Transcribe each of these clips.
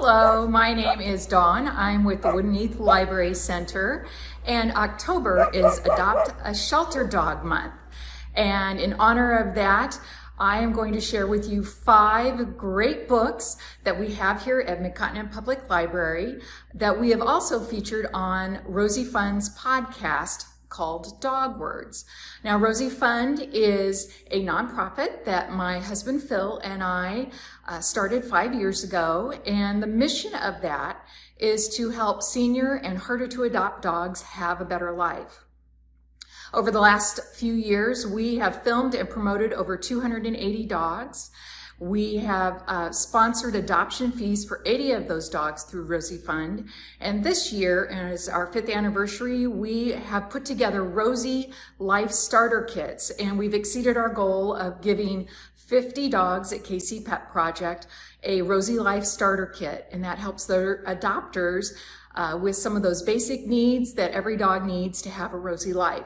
Hello, my name is Dawn. I'm with the Woodneath Library Center, and October is Adopt a Shelter Dog Month. And in honor of that, I am going to share with you 5 great books that we have here at Mid-Continent Public Library that we have also featured on Rosie Fund's podcast called Dog Words. Now, Rosie Fund is a nonprofit that my husband Phil and I started 5 years ago, and the mission of that is to help senior and harder to adopt dogs have a better life. Over the last few years, we have filmed and promoted over 280 dogs. We have sponsored adoption fees for 80 of those dogs through Rosie Fund. And this year, as our 5th anniversary, we have put together Rosie Life Starter Kits. And we've exceeded our goal of giving 50 dogs at KC Pet Project a Rosie Life Starter Kit. And that helps their adopters with some of those basic needs that every dog needs to have a Rosie life.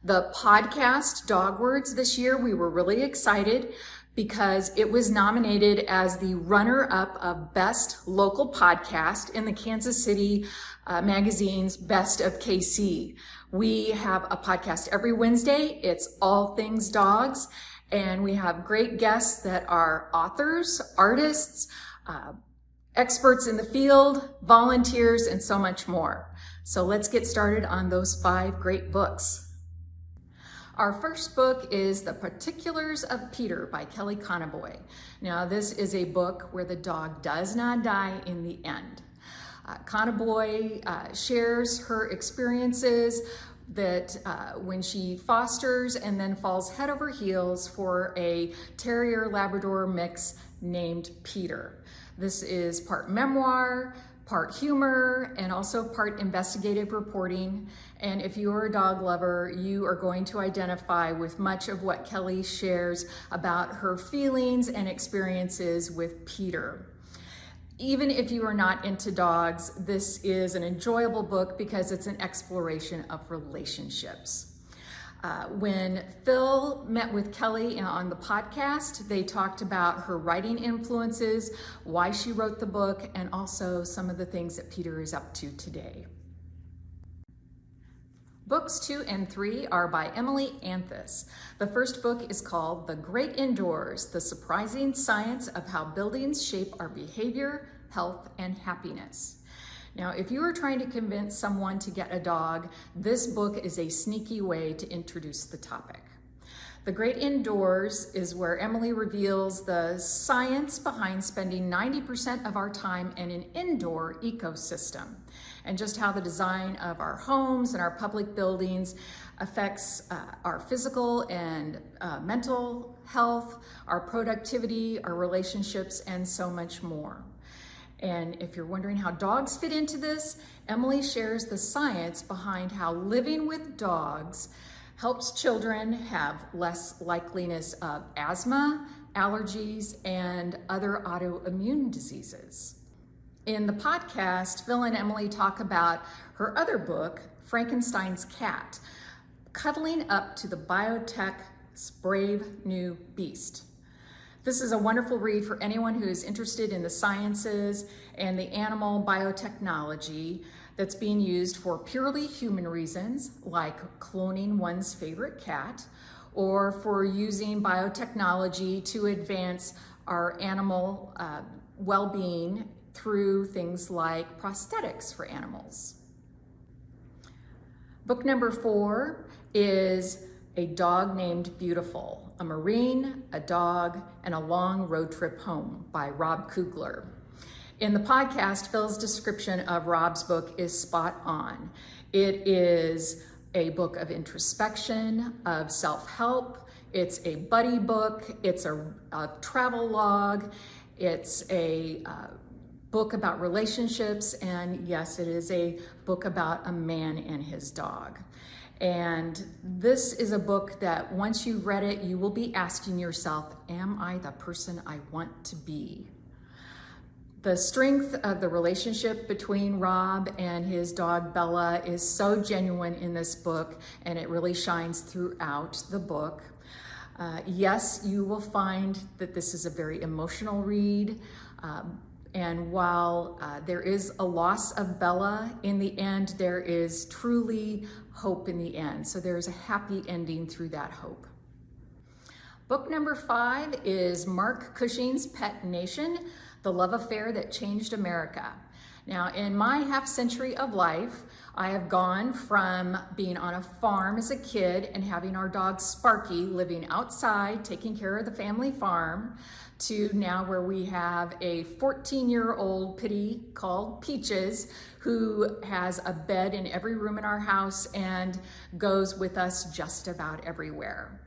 The podcast Dog Words this year, we were really excited because it was nominated as the runner-up of Best Local Podcast in the Kansas City Magazine's Best of KC. We have a podcast every Wednesday. It's all things dogs, and we have great guests that are authors, artists, experts in the field, volunteers, and so much more. So let's get started on those 5 great books. Our first book is The Particulars of Peter by Kelly Conneboy. Now, this is a book where the dog does not die in the end. Conneboy shares her experiences that when she fosters and then falls head over heels for a Terrier-Labrador mix named Peter. This is part memoir, part humor, and also part investigative reporting. And if you're a dog lover, you are going to identify with much of what Kelly shares about her feelings and experiences with Peter. Even if you are not into dogs, this is an enjoyable book because it's an exploration of relationships. When Phil met with Kelly on the podcast, they talked about her writing influences, why she wrote the book, and also some of the things that Peter is up to today. Books 2 and 3 are by Emily Anthus. The first book is called The Great Indoors, The Surprising Science of How Buildings Shape Our Behavior, Health, and Happiness. Now, if you are trying to convince someone to get a dog, this book is a sneaky way to introduce the topic. The Great Indoors is where Emily reveals the science behind spending 90% of our time in an indoor ecosystem, and just how the design of our homes and our public buildings affects our physical and mental health, our productivity, our relationships, and so much more. And if you're wondering how dogs fit into this, Emily shares the science behind how living with dogs helps children have less likeliness of asthma, allergies, and other autoimmune diseases. In the podcast, Phil and Emily talk about her other book, Frankenstein's Cat, cuddling up to the biotech's brave new beast. This is a wonderful read for anyone who is interested in the sciences and the animal biotechnology that's being used for purely human reasons, like cloning one's favorite cat, or for using biotechnology to advance our animal well-being through things like prosthetics for animals. Book number 4 is A Dog Named Beautiful, a Marine, a Dog, and a Long Road Trip Home by Rob Kugler. In the podcast, Phil's description of Rob's book is spot on. It is a book of introspection, of self-help. It's a buddy book. It's a travel log. It's a book about relationships. And yes, it is a book about a man and his dog. And this is a book that once you've read it, you will be asking yourself, am I the person I want to be? The strength of the relationship between Rob and his dog Bella is so genuine in this book, and it really shines throughout the book. Yes, you will find that this is a very emotional read. And while there is a loss of Bella, in the end, there is truly hope in the end. So there's a happy ending through that hope. Book number 5 is Mark Cushing's Pet Nation, The Love Affair That Changed America. Now, in my half century of life, I have gone from being on a farm as a kid and having our dog Sparky living outside, taking care of the family farm, to now where we have a 14-year-old pitty called Peaches, who has a bed in every room in our house and goes with us just about everywhere.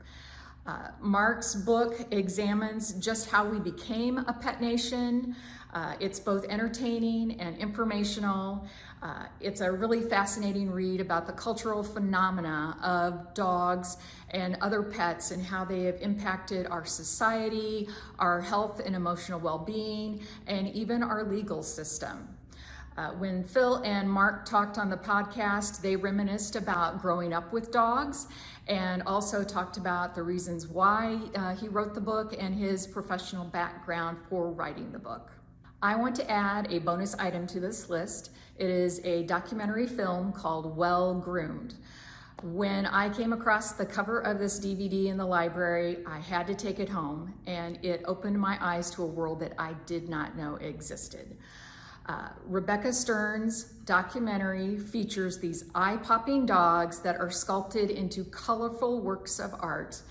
Mark's book examines just how we became a pet nation. It's both entertaining and informational. It's a really fascinating read about the cultural phenomena of dogs and other pets and how they have impacted our society, our health and emotional well-being, and even our legal system. When Phil and Mark talked on the podcast, they reminisced about growing up with dogs and also talked about the reasons why he wrote the book and his professional background for writing the book. I want to add a bonus item to this list. It is a documentary film called Well Groomed. When I came across the cover of this DVD in the library, I had to take it home, and it opened my eyes to a world that I did not know existed. Rebecca Stearns' documentary features these eye-popping dogs that are sculpted into colorful works of art.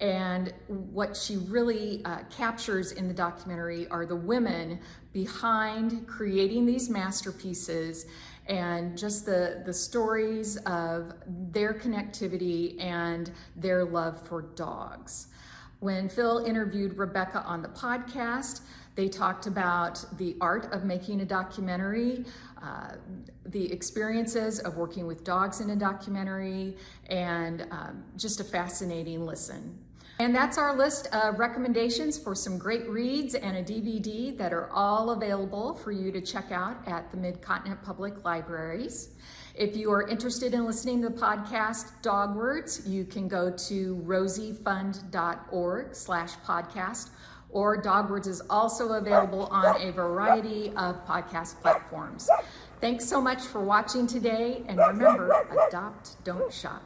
And what she really captures in the documentary are the women behind creating these masterpieces and just the stories of their connectivity and their love for dogs. When Phil interviewed Rebecca on the podcast, they talked about the art of making a documentary, the experiences of working with dogs in a documentary, and just a fascinating listen. And that's our list of recommendations for some great reads and a DVD that are all available for you to check out at the Mid-Continent Public Libraries. If you are interested in listening to the podcast Dog Words, you can go to rosiefund.org/podcast, or Dog Words is also available on a variety of podcast platforms. Thanks so much for watching today, and remember, adopt, don't shop.